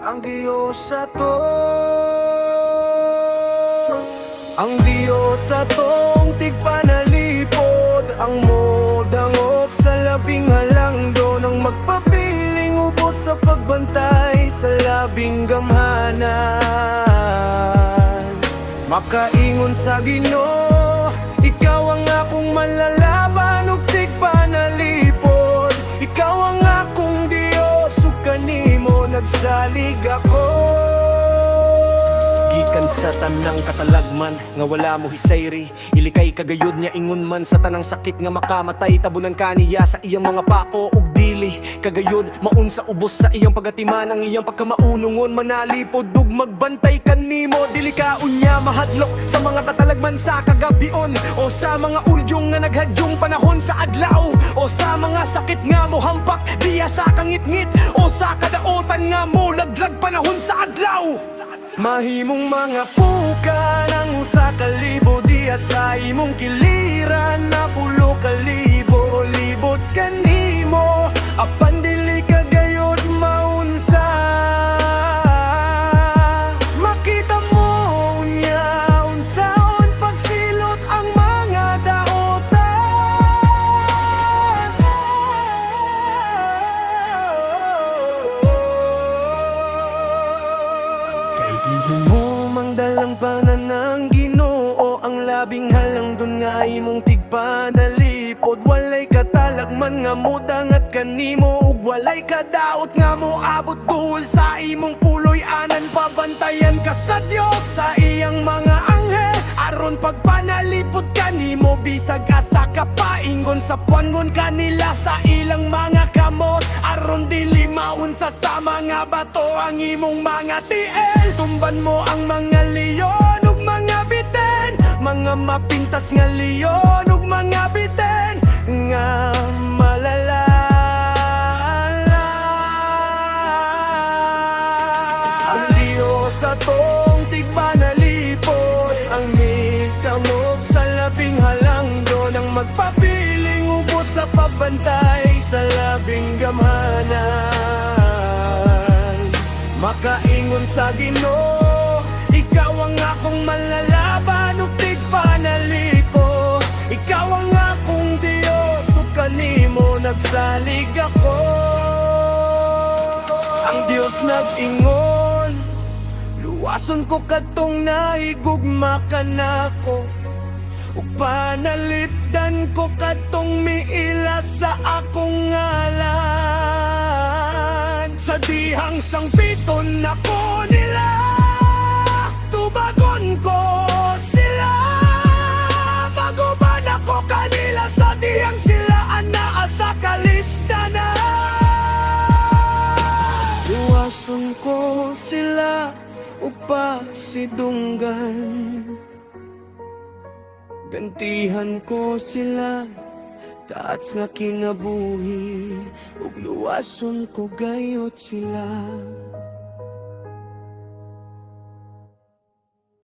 ang Diyos sa to. Ang Diyos sa tong tigpanalipod, ang modangop sa labing halangdo, nang magpapiling ubos sa pagbantay sa labing gamhanan. Makaingon sa Ginoo, ikaw ang akong malalaban ug tigpanalipod. Ikaw ang akong Diyos, ug kanimo nagsalig ako. Gikan sa tanang katalagman nga wala mo hisayri, ilikay kagayod niya ingon man sa tanang sakit nga makamatay. Tabunan kaniya sa iyang mga pako ug dili, kagayod maun sa ubos sa iyang pagatiman. Ang iyang pagkamaunungon manalipod ug magbantay kanimo. Dili ka unya mahadlok sa mga katalagman sa kagabion, o sa mga ulyong nga naghadyong panahon sa adlaw, o sa mga sakit nga mo hampak diya sa kangit-ngit, o sa kadaotan nga mo laglag panahon sa adlaw. Mahimong mga puka ng usa ka libo, diya sa imong kiliran na pulo ka libo. Libot kanimo apan dili kagayod maunsa. Makita mo unya unsaon pagsilot ang mga daotan. Kay dili mo mangdalang pananang Ginoo, ang labing halangdon nga imong tigpanalipod. Walay katalagman nga mudangat kanimo, ug walay kadaot nga mo abot duol sa imong puloy anan. Pabantayan ka sa Dios sa iyang mga anghel, aron pagpanalipod kanimo bisag asa ka paingon. Sa puangon kanila sa ilang mga kamot, aron dili maunsa sa mga bato ang imong mga tiel. Tumban mo ang mga leon ug mga biten, mga mapintas nga leon ug mga biten nga malala. Ang Diyos sa tong tigpanalipod, ang mikamog sa labing halangdo, nang magpapiling ubos sa pagbantay sa labing gamhanan. Makaingon sa Ginoo, ikaw ang akong malalaban ug tigpanalipo. Ikaw ang akong Diyos, ug kanimo nagsalig ako. Ang Diyos nag-ingon, luwason ko katong nahigugma ka nako, ug panalipdan ko katong miila sa akong ngalan. Sa dihang sangpiton ako nila, tubagon ko sila. Maguban ako kanila sa dihang sila anaa sa kalisdanan. Luwason ko sila upa sidunggan, gantihan ko sila taats nga kinabuhi, ug luwason ko gayot sila.